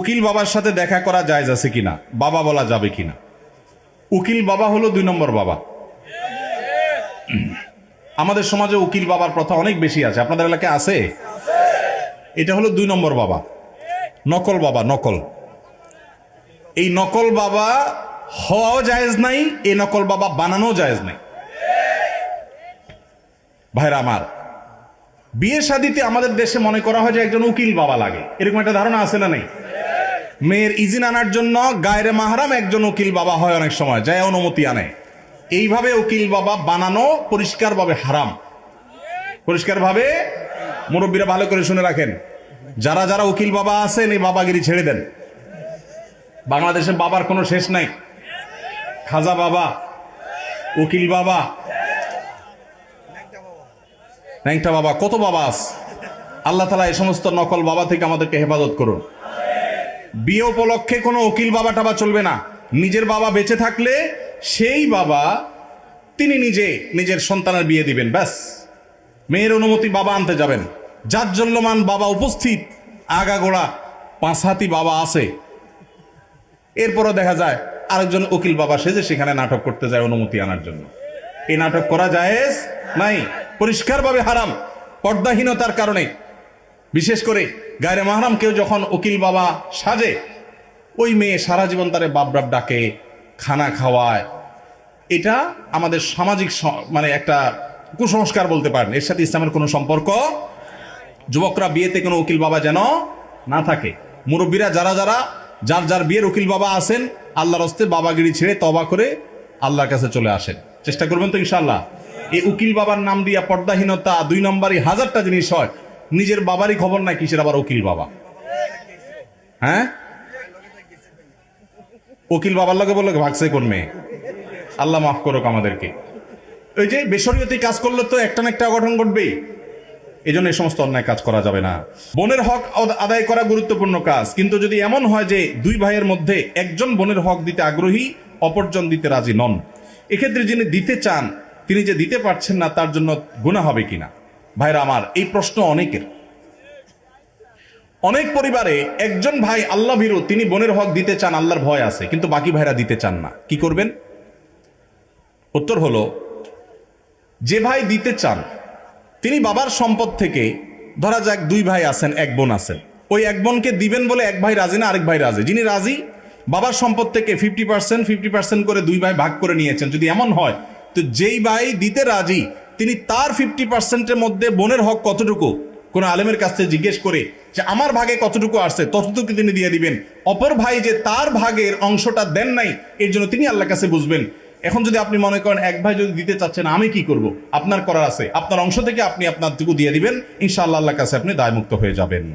উকিল বাবার সাথে দেখা করা জায়েজ আছে কিনা, বাবা বলা যাবে কিনা? উকিল বাবা হলো 2 নম্বর বাবা। আমাদের সমাজে উকিল বাবার প্রথা অনেক বেশি আছে, আপনাদের এলাকায় আছে? এটা হলো 2 নম্বর বাবা, নকল বাবা। নকল, এই নকল বাবা হওয়াও জায়েজ নাই, এই নকল বাবা বানানো জায়েজ নাই। ভাইরা আমার, বিয়ে শাদীতে আমাদের দেশে মনে করা হয় যে একজন উকিল বাবা লাগে, এরকম একটা ধারণা আছে না নেই? মেয়ের ইজিন আনার জন্য গায়রে মাহরাম একজন উকিল বাবা হয়, অনেক সময় যায় অনুমতি আনে। এইভাবে উকিল বাবা বানানো পরিষ্কারভাবে হারাম, পরিষ্কারভাবে। মুরব্বীরা ভালো করে শুনে রাখেন, যারা যারা উকিল বাবা আছেন এই বাবাগিরি ছেড়ে দেন। বাংলাদেশে বাবার কোনো শেষ নাই। খাজা বাবা, উকিল বাবা, ন্যাংটা বাবা, কত বাবা আছে। আল্লাহ তাআলা এই সমস্ত নকল বাবা থেকে আমাদেরকে হেফাজত করুন। বিয়ে উপলক্ষে কোনো উকিল বাবা টাবা চলবে না। নিজের বাবা বেঁচে থাকলে সেই বাবা তিনি নিজে নিজের সন্তানের বিয়ে দিবেন, ব্যাস। মেয়ের অনুমতি বাবা আনতে যাবেন। জাজ্জল্যমান বাবা উপস্থিত, আগাগোড়া 5 হাতি বাবা আছে। এরপরও দেখা যায় আরেকজন উকিল বাবা সেজে সেখানে নাটক করতে যায় অনুমতি আনার জন্য। এই নাটক করা জায়েজ নাই, পরিষ্কারভাবে হারাম, পর্দাহীনতার কারণে। বিশেষ করে গায়রে মাহরাম কেউ যখন উকিল বাবা সাজে, ওই মেয়ে সারা জীবন তারে বাপ বাপ ডাকে, খানা খাওয়ায়। এটা আমাদের সামাজিক মানে একটা কুসংস্কার বলতে পারেন, এর সাথে ইসলামের কোনো সম্পর্ক। যুবকরা বিয়েতে কোনো উকিল বাবা যেন না থাকে। মুরব্বীরা যারা যারা যার যার বিয়ের উকিল বাবা আছেন, আল্লাহর হস্তে বাবাগিরি ছেড়ে তওবা করে আল্লাহর কাছে চলে আসেন, চেষ্টা করবেন তো ইনশাআল্লাহ। এই উকিল বাবার নাম দিয়া পর্দাহীনতা 2 নম্বরই 1000টা জিনিস হয়। নিজের বাবারই খবর নাই, কিসের আবার উকিল বাবা? হ্যাঁ, উকিল বাবার লগে বললো ভাগছে কোন মেয়ে। আল্লাহ মাফ করুক আমাদেরকে। ওই যে বেশরীয়তি কাজ করলে তো একটা না একটা অঘটন ঘটবেই। এই জন্য এই সমস্ত অন্যায় কাজ করা যাবে না। বোনের হক আদায় করা গুরুত্বপূর্ণ কাজ, কিন্তু যদি এমন হয় যে 2 ভাইয়ের মধ্যে একজন বোনের হক দিতে আগ্রহী, অপরজন দিতে রাজি নন, এক্ষেত্রে যিনি দিতে চান তিনি যে দিতে পারছেন না, তার জন্য গুনাহ হবে কিনা? ভাইরা আমার, এই প্রশ্ন অনেকের। অনেক পরিবারে একজন ভাই আল্লাহ ভীরু, তিনি বোনের হক দিতে চান, আল্লাহর ভয় আছে, কিন্তু বাকি ভাইরা দিতে চান না। কি করবেন? উত্তর হলো, যে ভাই দিতে চান তিনি বাবার সম্পদ থেকে, ধরা যাক 2 ভাই আছেন, 1 বোন আছেন, ওই 1 বোনকে দিবেন বলে 1 ভাই রাজি না, আরেক ভাই রাজি। যিনি রাজি, বাবার সম্পদ থেকে 50% করে 2 ভাই ভাগ করে নিয়েছেন। যদি এমন হয়, তো যেই ভাই দিতে রাজি তিনি তার 50%-এর মধ্যে বোনের হক কতটুকু, কোন আলেমের কাছ থেকে জিজ্ঞেস করে যে আমার ভাগে কতটুকু আসছে, ততটুকু তিনি দিয়ে দিবেন। অপর ভাই যে তার ভাগের অংশটা দেন নাই, এর জন্য তিনি আল্লাহর কাছে বুঝবেন। এখন যদি আপনি মনে করেন 1 ভাই যদি দিতে চাচ্ছেন, আমি কি করব? আপনার করার আছে, আপনার অংশ থেকে আপনি আপনার টুকু দিয়ে দিবেন, ইনশাআল্লাহ আল্লাহর কাছে আপনি দায়মুক্ত হয়ে যাবেন।